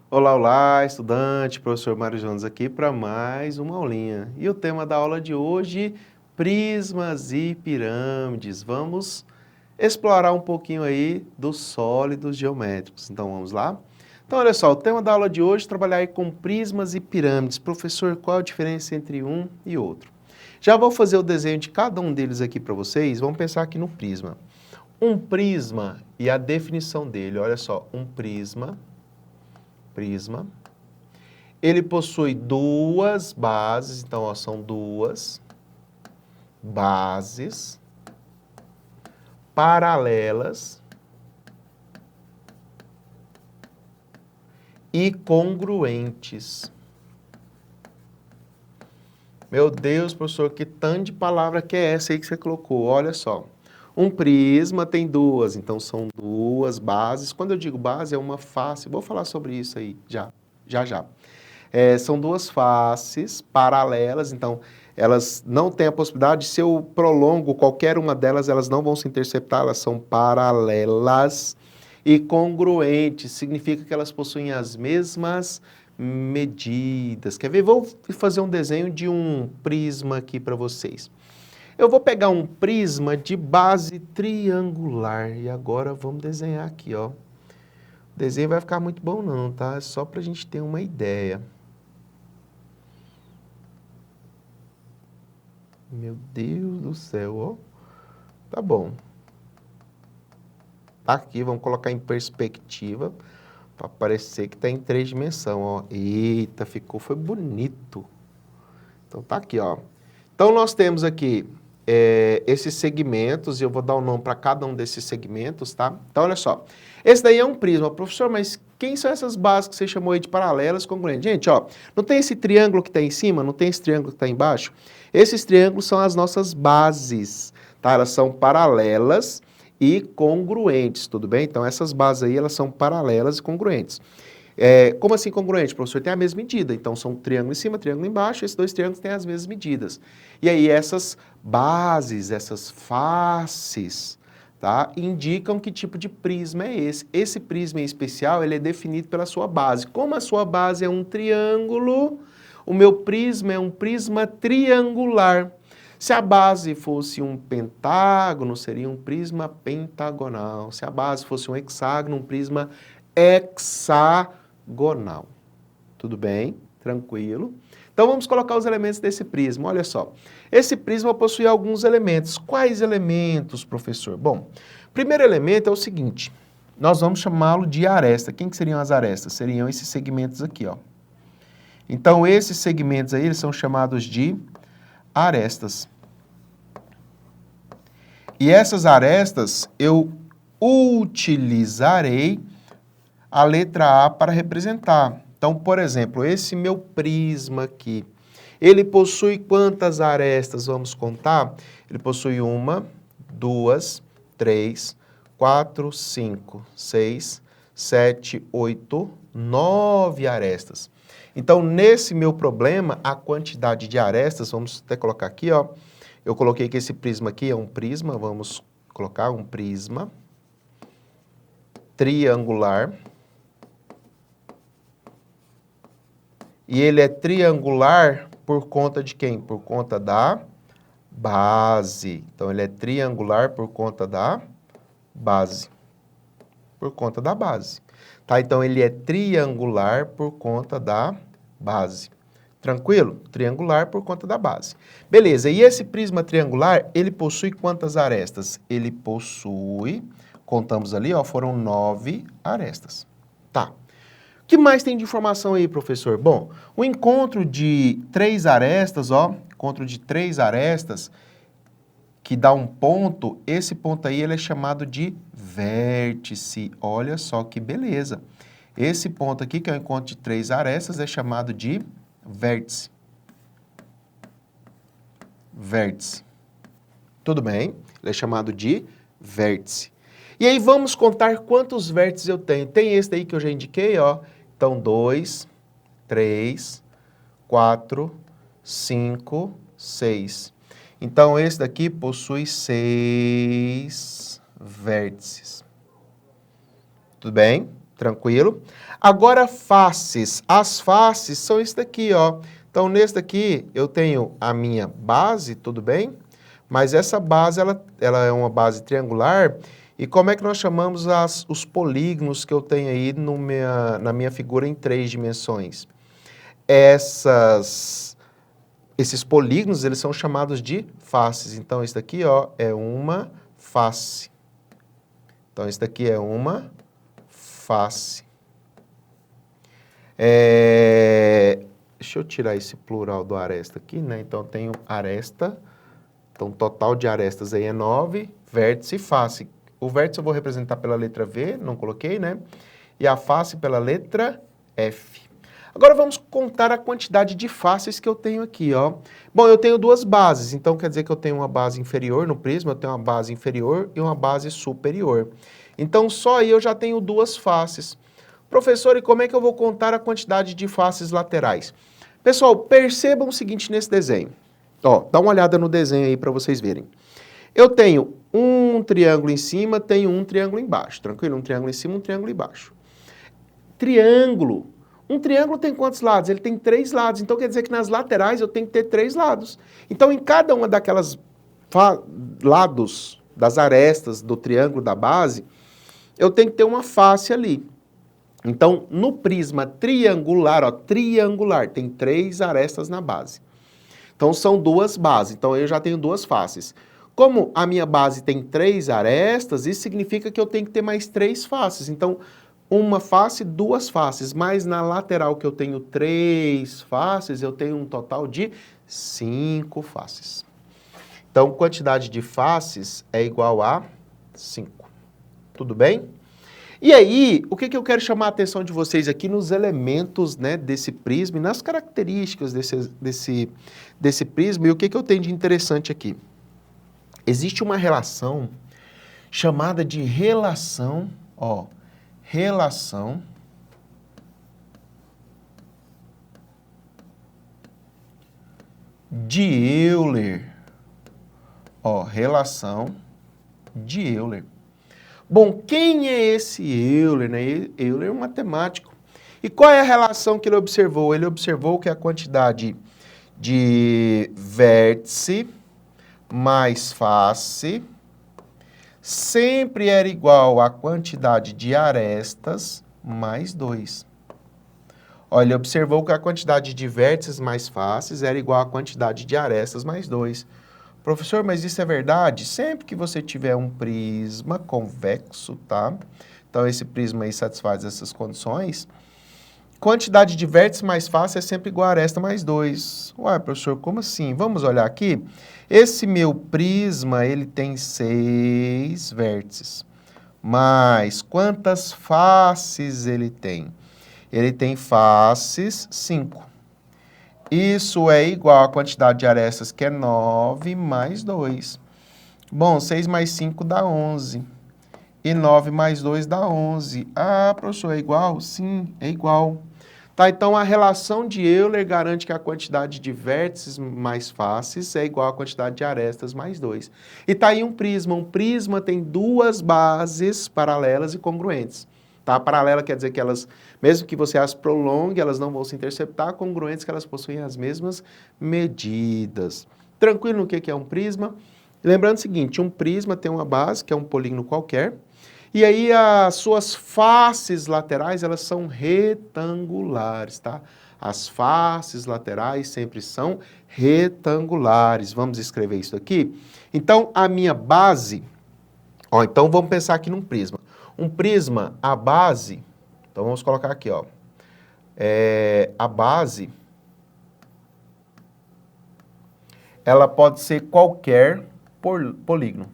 Olá, olá, estudante, professor Mário Jones aqui para mais uma aulinha. E o tema da aula de hoje, prismas e pirâmides. Vamos explorar um pouquinho aí dos sólidos geométricos. Então vamos lá? Então olha só, o tema da aula de hoje é trabalhar aí com prismas e pirâmides. Professor, qual a diferença entre um e outro? Já vou fazer o desenho de cada um deles aqui para vocês. Vamos pensar aqui no prisma. Um prisma e a definição dele, olha só, um prisma, ele possui duas bases, então ó, são duas bases paralelas e congruentes. Meu Deus, professor, que tanto de palavra que é essa aí que você colocou? Olha só. Um prisma tem duas, então são duas bases. Quando eu digo base, é uma face. Vou falar sobre isso aí já. São duas faces paralelas, então elas não têm a possibilidade, se eu prolongo qualquer uma delas, elas não vão se interceptar, elas são paralelas e congruentes, significa que elas possuem as mesmas medidas. Quer ver? Vou fazer um desenho de um prisma aqui para vocês. Eu vou pegar um prisma de base triangular e agora vamos desenhar aqui, ó. O desenho vai ficar muito bom não, tá? É só para a gente ter uma ideia. Meu Deus do céu, ó. Tá bom. Tá aqui, vamos colocar em perspectiva para parecer que tá em 3 dimensões, ó. Eita, foi bonito. Então tá aqui, ó. Então nós temos aqui esses segmentos, e eu vou dar um nome para cada um desses segmentos, tá? Então olha só. Esse daí é um prisma. Professor, mas quem são essas bases que você chamou aí de paralelas congruentes? Gente, ó, não tem esse triângulo que está em cima, não tem esse triângulo que está embaixo? Esses triângulos são as nossas bases, tá? Elas são paralelas e congruentes, tudo bem? Então essas bases aí, elas são paralelas e congruentes. Como assim congruente, professor? Tem a mesma medida. Então, são um triângulo em cima, triângulo embaixo, esses dois triângulos têm as mesmas medidas. E aí, essas bases, essas faces, tá, indicam que tipo de prisma é esse. Esse prisma em especial, ele é definido pela sua base. Como a sua base é um triângulo, o meu prisma é um prisma triangular. Se a base fosse um pentágono, seria um prisma pentagonal. Se a base fosse um hexágono, um prisma hexagonal. Tudo bem? Tranquilo. Então vamos colocar os elementos desse prisma. Olha só. Esse prisma possui alguns elementos. Quais elementos, professor? Bom, o primeiro elemento é o seguinte. Nós vamos chamá-lo de aresta. Quem que seriam as arestas? Seriam esses segmentos aqui, ó. Então esses segmentos aí, eles são chamados de arestas. E essas arestas eu utilizarei a letra A para representar. Então, por exemplo, esse meu prisma aqui, ele possui quantas arestas? Vamos contar? Ele possui 1, 2, 3, 4, 5, 6, 7, 8, 9 arestas. Então, nesse meu problema, a quantidade de arestas, vamos até colocar aqui, ó. Eu coloquei que esse prisma aqui é um prisma, vamos colocar um prisma triangular. E ele é triangular por conta de quem? Por conta da base. Então, ele é triangular por conta da base. Por conta da base. Tá? Então, ele é triangular por conta da base. Tranquilo? Triangular por conta da base. Beleza, e esse prisma triangular, ele possui quantas arestas? Ele possui, contamos ali, ó, foram 9 arestas. Tá. O que mais tem de informação aí, professor? Bom, o encontro de 3 arestas, ó, encontro de 3 arestas, que dá um ponto, esse ponto aí ele é chamado de vértice. Olha só que beleza. Esse ponto aqui, que é o encontro de 3 arestas, é chamado de vértice. Vértice. Tudo bem? Ele é chamado de vértice. E aí vamos contar quantos vértices eu tenho. Tem esse daí que eu já indiquei, ó. Então, 2, 3, 4, 5, 6. Então, esse daqui possui 6 vértices. Tudo bem? Tranquilo? Agora, faces. As faces são isso daqui, ó. Então, nesse daqui, eu tenho a minha base, tudo bem? Mas essa base, ela é uma base triangular. E como é que nós chamamos os polígonos que eu tenho aí no na minha figura em 3 dimensões? Esses polígonos, eles são chamados de faces. Então, isso daqui, ó, é uma face. Então, isso daqui é uma face. Deixa eu tirar esse plural do aresta aqui, né? Então, eu tenho aresta. Então, o total de arestas aí é 9, vértice e face. O vértice eu vou representar pela letra V, não coloquei, né? E a face pela letra F. Agora, vamos contar a quantidade de faces que eu tenho aqui, ó. Bom, eu tenho duas bases, então quer dizer que eu tenho uma base inferior no prisma, eu tenho uma base inferior e uma base superior. Então, só aí eu já tenho duas faces. Professor, e como é que eu vou contar a quantidade de faces laterais? Pessoal, percebam o seguinte nesse desenho. Ó, dá uma olhada no desenho aí para vocês verem. Eu tenho um triângulo em cima, tenho um triângulo embaixo. Tranquilo? Um triângulo em cima, um triângulo embaixo. Triângulo. Um triângulo tem quantos lados? Ele tem 3 lados. Então, quer dizer que nas laterais eu tenho que ter 3 lados. Então, em cada uma daquelas lados, das arestas do triângulo da base, eu tenho que ter uma face ali. Então, no prisma triangular, ó, triangular, tem 3 arestas na base. Então, são 2 bases. Então, eu já tenho 2 faces. Como a minha base tem 3 arestas, isso significa que eu tenho que ter mais 3 faces. Então, uma face, 2 faces. Mas na lateral que eu tenho 3 faces, eu tenho um total de 5 faces. Então, quantidade de faces é igual a 5. Tudo bem? E aí, o que eu quero chamar a atenção de vocês aqui nos elementos, né, desse prisma e nas características desse prisma, e o que eu tenho de interessante aqui? Existe uma relação chamada de relação, ó, relação de Euler. Ó, relação de Euler. Bom, quem é esse Euler, né? Euler é um matemático. E qual é a relação que ele observou? Ele observou que a quantidade de vértice mais face sempre era igual à quantidade de arestas mais 2. Olha, ele observou que a quantidade de vértices mais faces era igual à quantidade de arestas mais 2. Professor, mas isso é verdade? Sempre que você tiver um prisma convexo, tá? Então, esse prisma aí satisfaz essas condições. Quantidade de vértices mais fácil é sempre igual a aresta mais 2. Ué, professor, como assim? Vamos olhar aqui. Esse meu prisma, ele tem 6 vértices. Mas quantas faces ele tem? Ele tem faces 5. Isso é igual à quantidade de arestas, que é 9 mais 2. Bom, 6 mais 5 dá 11. E 9 mais 2 dá 11. Ah, professor, é igual? Sim, é igual. Tá, então a relação de Euler garante que a quantidade de vértices mais faces é igual à quantidade de arestas mais 2. E tá aí um prisma. Um prisma tem 2 bases paralelas e congruentes. Tá? Paralela quer dizer que elas, mesmo que você as prolongue, elas não vão se interceptar, congruentes que elas possuem as mesmas medidas. Tranquilo no que é um prisma? Lembrando o seguinte, um prisma tem uma base, que é um polígono qualquer, e aí as suas faces laterais, elas são retangulares, tá? As faces laterais sempre são retangulares. Vamos escrever isso aqui? Então, a minha base, ó, então vamos pensar aqui num prisma. Um prisma, a base, então vamos colocar aqui, ó, a base, ela pode ser qualquer polígono.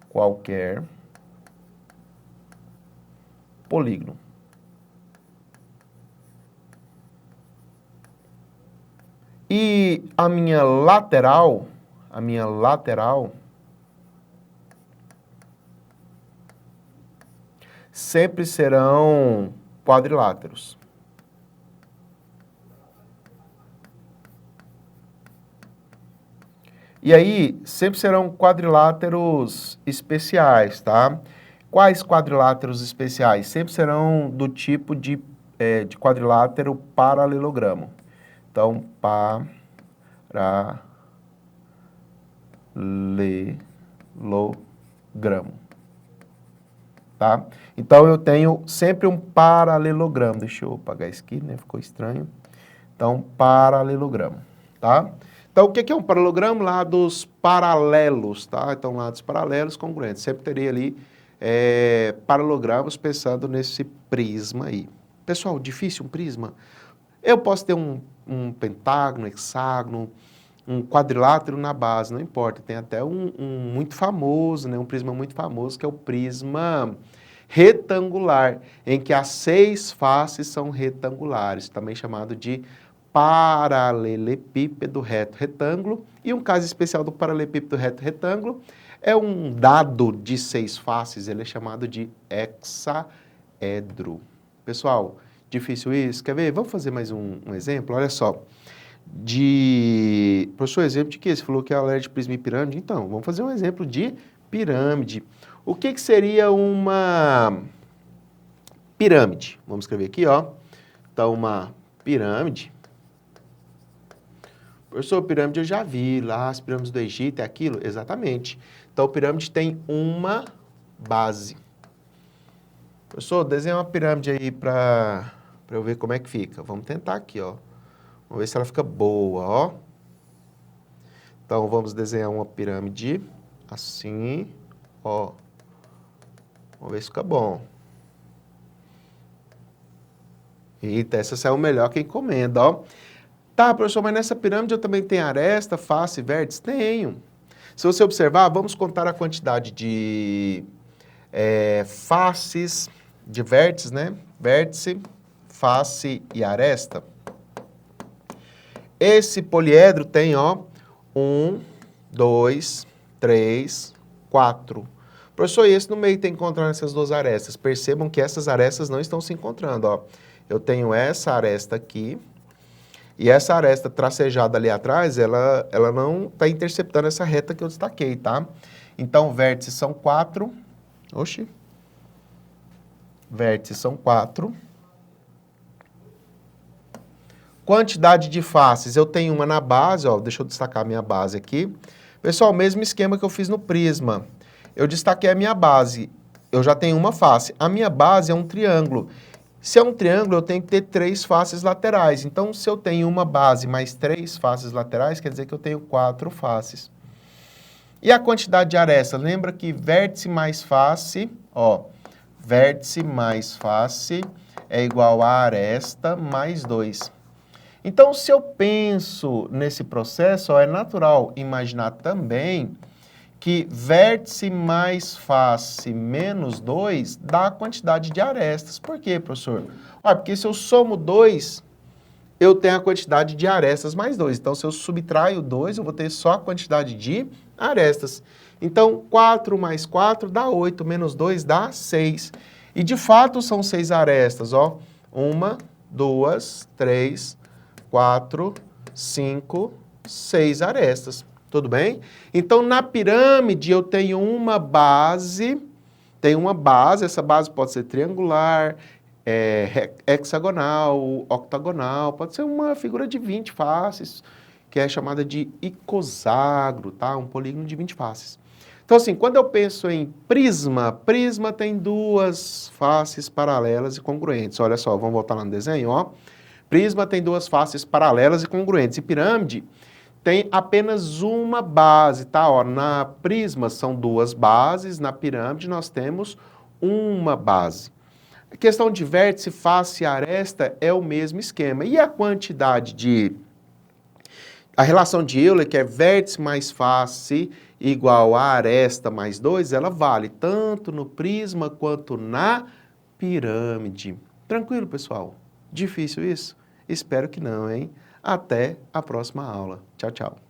Qualquer polígono. E a minha lateral sempre serão quadriláteros. E aí, sempre serão quadriláteros especiais, tá? Quais quadriláteros especiais? Sempre serão do tipo de quadrilátero paralelogramo. Então, paralelogramo. Tá? Então, eu tenho sempre um paralelogramo. Deixa eu apagar isso aqui, né? Ficou estranho. Então, paralelogramo, tá? Então, o que é um paralelogramo? Lados paralelos, tá? Então, lados paralelos congruentes. Sempre teria ali paralelogramos pensando nesse prisma aí. Pessoal, difícil um prisma? Eu posso ter um pentágono, hexágono, um quadrilátero na base, não importa. Tem até um muito famoso, né? Um prisma muito famoso, que é o prisma retangular, em que as 6 faces são retangulares, também chamado de paralelepípedo reto-retângulo. E um caso especial do paralelepípedo reto-retângulo é um dado de 6 faces, ele é chamado de hexaedro. Pessoal, difícil isso? Quer ver? Vamos fazer mais um exemplo? Olha só. Professor, exemplo de quê? Você falou que é alerta de prisma e pirâmide. Então, vamos fazer um exemplo de pirâmide. O que seria uma pirâmide? Vamos escrever aqui, ó. Então, uma pirâmide. Professor, pirâmide eu já vi lá, as pirâmides do Egito, é aquilo? Exatamente. Então, pirâmide tem uma base. Professor, desenha uma pirâmide aí para eu ver como é que fica. Vamos tentar aqui, ó. Vamos ver se ela fica boa, ó. Então, vamos desenhar uma pirâmide assim, ó. Vamos ver se fica bom. Eita, essa saiu melhor que encomenda, ó. Tá, professor, mas nessa pirâmide eu também tenho aresta, face, vértice? Tenho. Se você observar, vamos contar a quantidade de faces, de vértices, né? Vértice, face e aresta. Esse poliedro tem, ó, 1, 2, 3, 4. Professor, e esse no meio tem que encontrar essas 2 arestas. Percebam que essas arestas não estão se encontrando, ó. Eu tenho essa aresta aqui, e essa aresta tracejada ali atrás, ela não está interceptando essa reta que eu destaquei, tá? Então, vértices são 4. Oxi. Vértices são 4. Quantidade de faces, eu tenho uma na base, ó, deixa eu destacar a minha base aqui. Pessoal, mesmo esquema que eu fiz no prisma. Eu destaquei a minha base, eu já tenho uma face. A minha base é um triângulo. Se é um triângulo, eu tenho que ter 3 faces laterais. Então, se eu tenho uma base mais 3 faces laterais, quer dizer que eu tenho 4 faces. E a quantidade de arestas? Lembra que vértice mais face, ó, vértice mais face é igual a aresta mais 2. Então, se eu penso nesse processo, ó, é natural imaginar também que vértice mais face menos 2 dá a quantidade de arestas. Por quê, professor? Porque se eu somo 2, eu tenho a quantidade de arestas mais 2. Então, se eu subtraio 2, eu vou ter só a quantidade de arestas. Então, 4 mais 4 dá 8, menos 2 dá 6. E, de fato, são 6 arestas, ó. 1, 2, 3, 4, 5, 6 arestas. Tudo bem? Então, na pirâmide, eu tenho uma base, essa base pode ser triangular, hexagonal, octagonal, pode ser uma figura de 20 faces, que é chamada de icosagro, tá? Um polígono de 20 faces. Então, assim, quando eu penso em prisma, prisma tem 2 faces paralelas e congruentes. Olha só, vamos voltar lá no desenho, ó. Prisma tem 2 faces paralelas e congruentes. E pirâmide tem apenas uma base, tá? Ó, na prisma são 2 bases, na pirâmide nós temos uma base. A questão de vértice, face e aresta é o mesmo esquema. E a quantidade de... A relação de Euler, que é vértice mais face igual a aresta mais 2, ela vale tanto no prisma quanto na pirâmide. Tranquilo, pessoal? Difícil isso? Espero que não, hein? Até a próxima aula. Tchau, tchau.